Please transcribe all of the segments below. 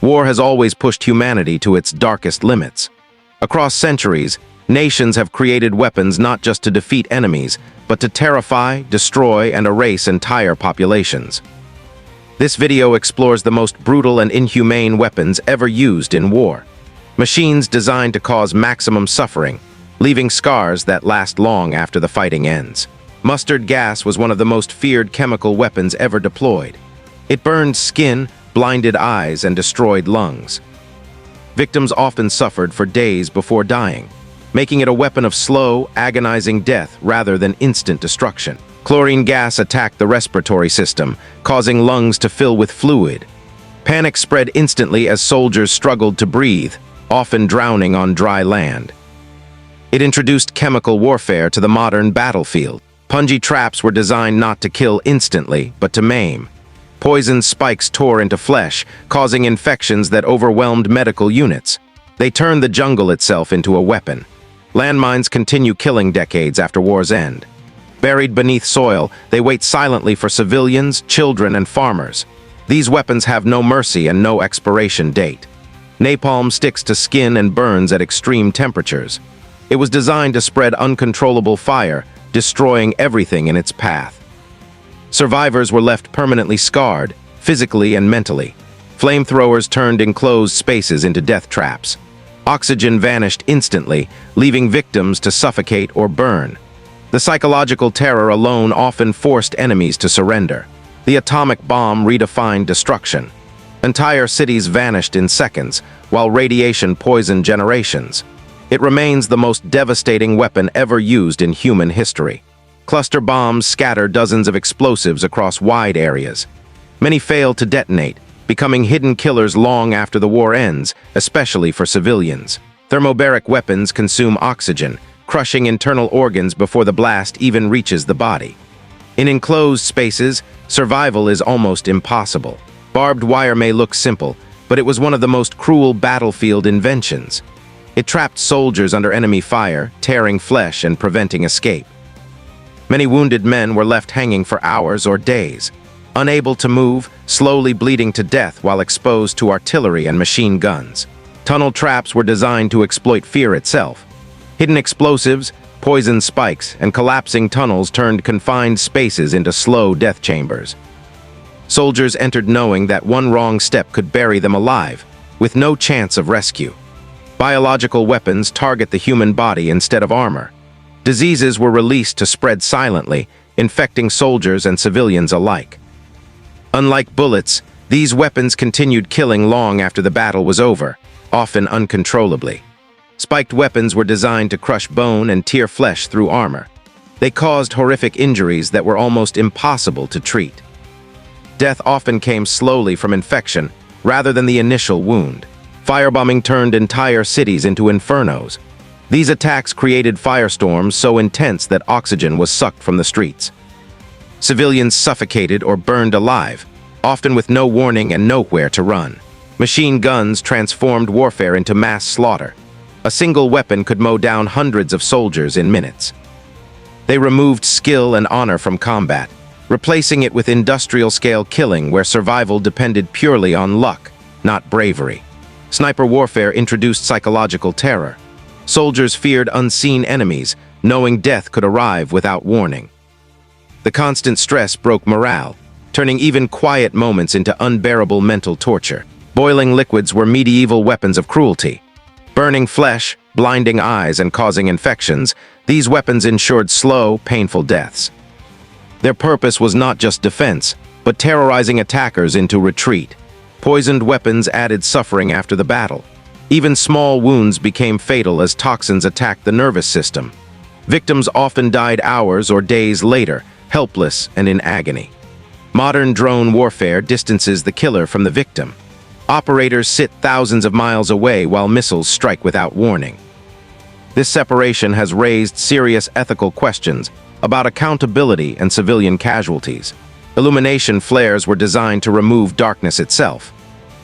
War has always pushed humanity to its darkest limits. Across centuries, nations have created weapons not just to defeat enemies, but to terrify, destroy, and erase entire populations. This video explores the most brutal and inhumane weapons ever used in war. Machines designed to cause maximum suffering, leaving scars that last long after the fighting ends. Mustard gas was one of the most feared chemical weapons ever deployed. It burned skin, blinded eyes, and destroyed lungs. Victims often suffered for days before dying, making it a weapon of slow, agonizing death rather than instant destruction. Chlorine gas attacked the respiratory system, causing lungs to fill with fluid. Panic spread instantly as soldiers struggled to breathe, often drowning on dry land. It introduced chemical warfare to the modern battlefield. Punji traps were designed not to kill instantly, but to maim. Poison spikes tore into flesh, causing infections that overwhelmed medical units. They turned the jungle itself into a weapon. Landmines continue killing decades after war's end. Buried beneath soil, they wait silently for civilians, children, and farmers. These weapons have no mercy and no expiration date. Napalm sticks to skin and burns at extreme temperatures. It was designed to spread uncontrollable fire, destroying everything in its path. Survivors were left permanently scarred, physically and mentally. Flamethrowers turned enclosed spaces into death traps. Oxygen vanished instantly, leaving victims to suffocate or burn. The psychological terror alone often forced enemies to surrender. The atomic bomb redefined destruction. Entire cities vanished in seconds, while radiation poisoned generations. It remains the most devastating weapon ever used in human history. Cluster bombs scatter dozens of explosives across wide areas. Many fail to detonate, becoming hidden killers long after the war ends, especially for civilians. Thermobaric weapons consume oxygen, crushing internal organs before the blast even reaches the body. In enclosed spaces, survival is almost impossible. Barbed wire may look simple, but it was one of the most cruel battlefield inventions. It trapped soldiers under enemy fire, tearing flesh and preventing escape. Many wounded men were left hanging for hours or days, unable to move, slowly bleeding to death while exposed to artillery and machine guns. Tunnel traps were designed to exploit fear itself. Hidden explosives, poison spikes, and collapsing tunnels turned confined spaces into slow death chambers. Soldiers entered knowing that one wrong step could bury them alive, with no chance of rescue. Biological weapons target the human body instead of armor. Diseases were released to spread silently, infecting soldiers and civilians alike. Unlike bullets, these weapons continued killing long after the battle was over, often uncontrollably. Spiked weapons were designed to crush bone and tear flesh through armor. They caused horrific injuries that were almost impossible to treat. Death often came slowly from infection, rather than the initial wound. Firebombing turned entire cities into infernos. These attacks created firestorms so intense that oxygen was sucked from the streets. Civilians suffocated or burned alive, often with no warning and nowhere to run. Machine guns transformed warfare into mass slaughter. A single weapon could mow down hundreds of soldiers in minutes. They removed skill and honor from combat, replacing it with industrial-scale killing where survival depended purely on luck, not bravery. Sniper warfare introduced psychological terror. Soldiers feared unseen enemies, knowing death could arrive without warning. The constant stress broke morale, turning even quiet moments into unbearable mental torture. Boiling liquids were medieval weapons of cruelty. Burning flesh, blinding eyes, and causing infections, these weapons ensured slow, painful deaths. Their purpose was not just defense, but terrorizing attackers into retreat. Poisoned weapons added suffering after the battle. Even small wounds became fatal as toxins attacked the nervous system. Victims often died hours or days later, helpless and in agony. Modern drone warfare distances the killer from the victim. Operators sit thousands of miles away while missiles strike without warning. This separation has raised serious ethical questions about accountability and civilian casualties. Illumination flares were designed to remove darkness itself.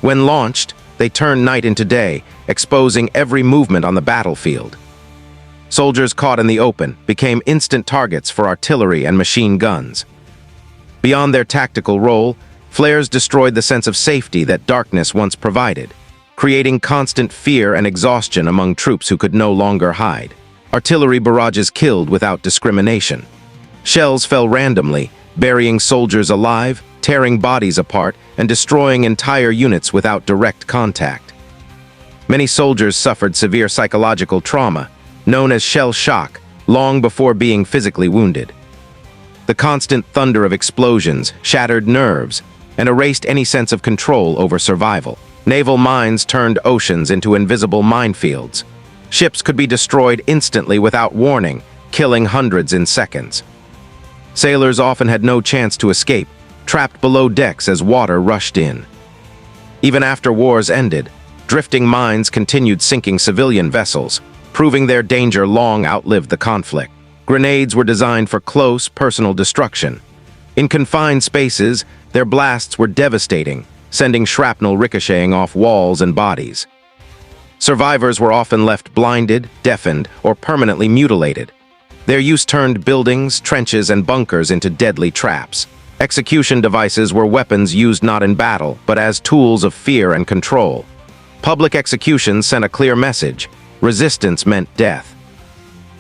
When launched, they turned night into day, exposing every movement on the battlefield. Soldiers caught in the open became instant targets for artillery and machine guns. Beyond their tactical role, Flares destroyed the sense of safety that darkness once provided, creating constant fear and exhaustion among troops who could no longer hide. Artillery barrages killed without discrimination. Shells fell randomly, burying soldiers alive, tearing bodies apart, and destroying entire units without direct contact. Many soldiers suffered severe psychological trauma, known as shell shock, long before being physically wounded. The constant thunder of explosions shattered nerves and erased any sense of control over survival. Naval mines turned oceans into invisible minefields. Ships could be destroyed instantly without warning, killing hundreds in seconds. Sailors often had no chance to escape, trapped below decks as water rushed in. Even after wars ended, drifting mines continued sinking civilian vessels, proving their danger long outlived the conflict. Grenades were designed for close, personal destruction. In confined spaces, their blasts were devastating, sending shrapnel ricocheting off walls and bodies. Survivors were often left blinded, deafened, or permanently mutilated. Their use turned buildings, trenches, and bunkers into deadly traps. Execution devices were weapons used not in battle, but as tools of fear and control. Public executions sent a clear message: resistance meant death.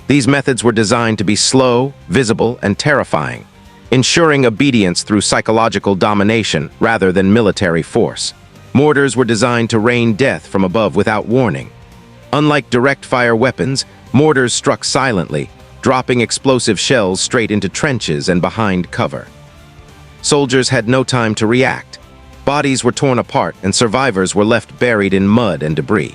These methods were designed to be slow, visible, and terrifying, ensuring obedience through psychological domination rather than military force. Mortars were designed to rain death from above without warning. Unlike direct-fire weapons, mortars struck silently, dropping explosive shells straight into trenches and behind cover. Soldiers had no time to react. Bodies were torn apart and survivors were left buried in mud and debris.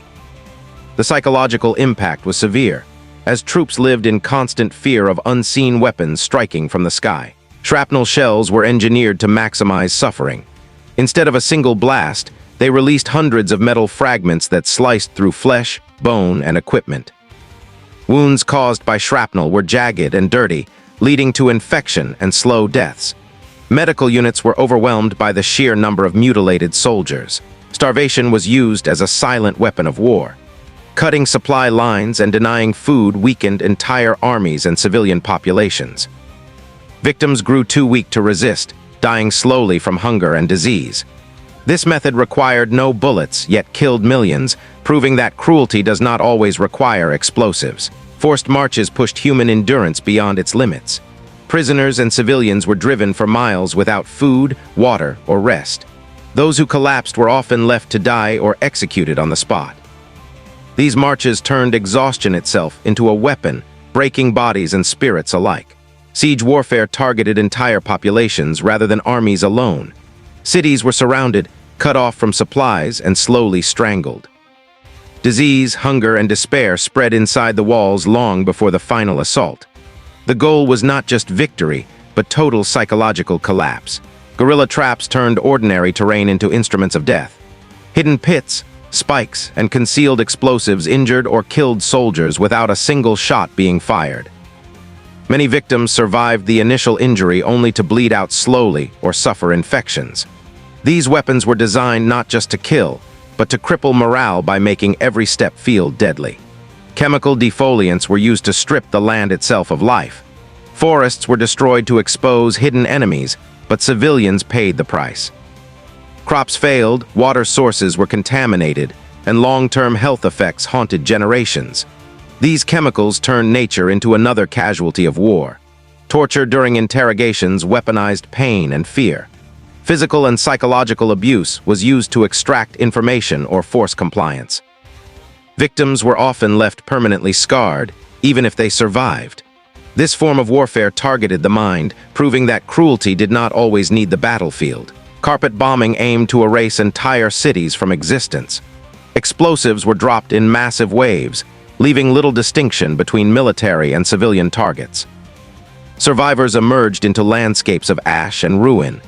The psychological impact was severe, as troops lived in constant fear of unseen weapons striking from the sky. Shrapnel shells were engineered to maximize suffering. Instead of a single blast, they released hundreds of metal fragments that sliced through flesh, bone, and equipment. Wounds caused by shrapnel were jagged and dirty, leading to infection and slow deaths. Medical units were overwhelmed by the sheer number of mutilated soldiers. Starvation was used as a silent weapon of war. Cutting supply lines and denying food weakened entire armies and civilian populations. Victims grew too weak to resist, dying slowly from hunger and disease. This method required no bullets, yet killed millions, proving that cruelty does not always require explosives. Forced marches pushed human endurance beyond its limits. Prisoners and civilians were driven for miles without food, water, or rest. Those who collapsed were often left to die or executed on the spot. These marches turned exhaustion itself into a weapon, breaking bodies and spirits alike. Siege warfare targeted entire populations rather than armies alone. Cities were surrounded, cut off from supplies, and slowly strangled. Disease, hunger, and despair spread inside the walls long before the final assault. The goal was not just victory, but total psychological collapse. Guerrilla traps turned ordinary terrain into instruments of death. Hidden pits, spikes, and concealed explosives injured or killed soldiers without a single shot being fired. Many victims survived the initial injury only to bleed out slowly or suffer infections. These weapons were designed not just to kill, but to cripple morale by making every step feel deadly. Chemical defoliants were used to strip the land itself of life. Forests were destroyed to expose hidden enemies, but civilians paid the price. Crops failed, water sources were contaminated, and long-term health effects haunted generations. These chemicals turned nature into another casualty of war. Torture during interrogations weaponized pain and fear. Physical and psychological abuse was used to extract information or force compliance. Victims were often left permanently scarred, even if they survived. This form of warfare targeted the mind, proving that cruelty did not always need the battlefield. Carpet bombing aimed to erase entire cities from existence. Explosives were dropped in massive waves, leaving little distinction between military and civilian targets. Survivors emerged into landscapes of ash and ruin.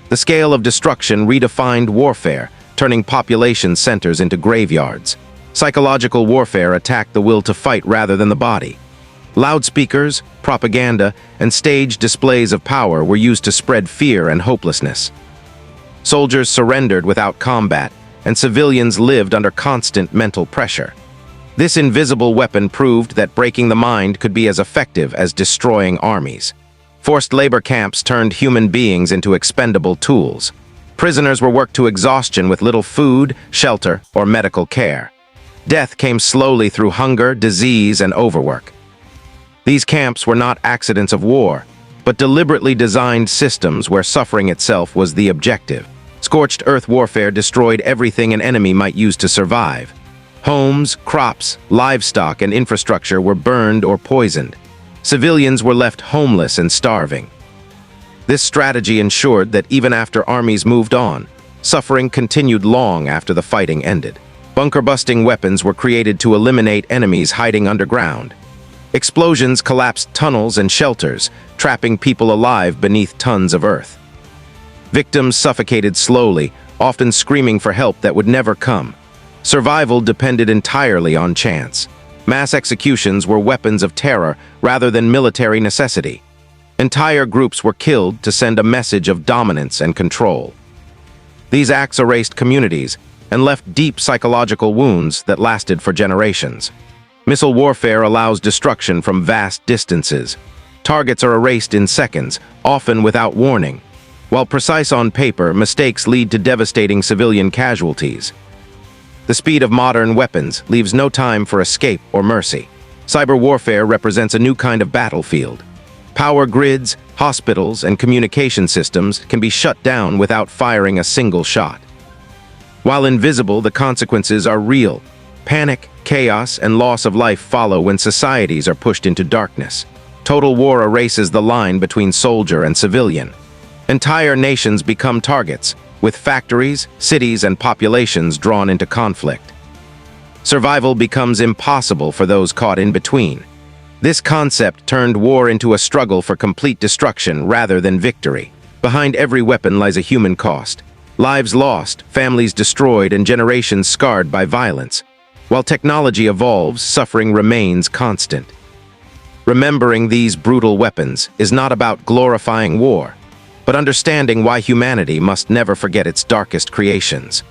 The scale of destruction redefined warfare, turning population centers into graveyards. Psychological warfare attacked the will to fight rather than the body. Loudspeakers, propaganda, and staged displays of power were used to spread fear and hopelessness. Soldiers surrendered without combat, and civilians lived under constant mental pressure. This invisible weapon proved that breaking the mind could be as effective as destroying armies. Forced labor camps turned human beings into expendable tools. Prisoners were worked to exhaustion with little food, shelter, or medical care. Death came slowly through hunger, disease, and overwork. These camps were not accidents of war, but deliberately designed systems where suffering itself was the objective. Scorched earth warfare destroyed everything an enemy might use to survive. Homes, crops, livestock, and infrastructure were burned or poisoned. Civilians were left homeless and starving. This strategy ensured that even after armies moved on, suffering continued long after the fighting ended. Bunker-busting weapons were created to eliminate enemies hiding underground. Explosions collapsed tunnels and shelters, trapping people alive beneath tons of earth. Victims suffocated slowly, often screaming for help that would never come. Survival depended entirely on chance. Mass executions were weapons of terror rather than military necessity. Entire groups were killed to send a message of dominance and control. These acts erased communities and left deep psychological wounds that lasted for generations. Missile warfare allows destruction from vast distances. Targets are erased in seconds, often without warning. While precise on paper, mistakes lead to devastating civilian casualties. The speed of modern weapons leaves no time for escape or mercy. Cyber warfare represents a new kind of battlefield. Power grids, hospitals, and communication systems can be shut down without firing a single shot. While invisible, the consequences are real. Panic, chaos, and loss of life follow when societies are pushed into darkness. Total war erases the line between soldier and civilian. Entire nations become targets, with factories, cities, and populations drawn into conflict. Survival becomes impossible for those caught in between. This concept turned war into a struggle for complete destruction rather than victory. Behind every weapon lies a human cost. Lives lost, families destroyed, and generations scarred by violence. While technology evolves, suffering remains constant. Remembering these brutal weapons is not about glorifying war, but understanding why humanity must never forget its darkest creations.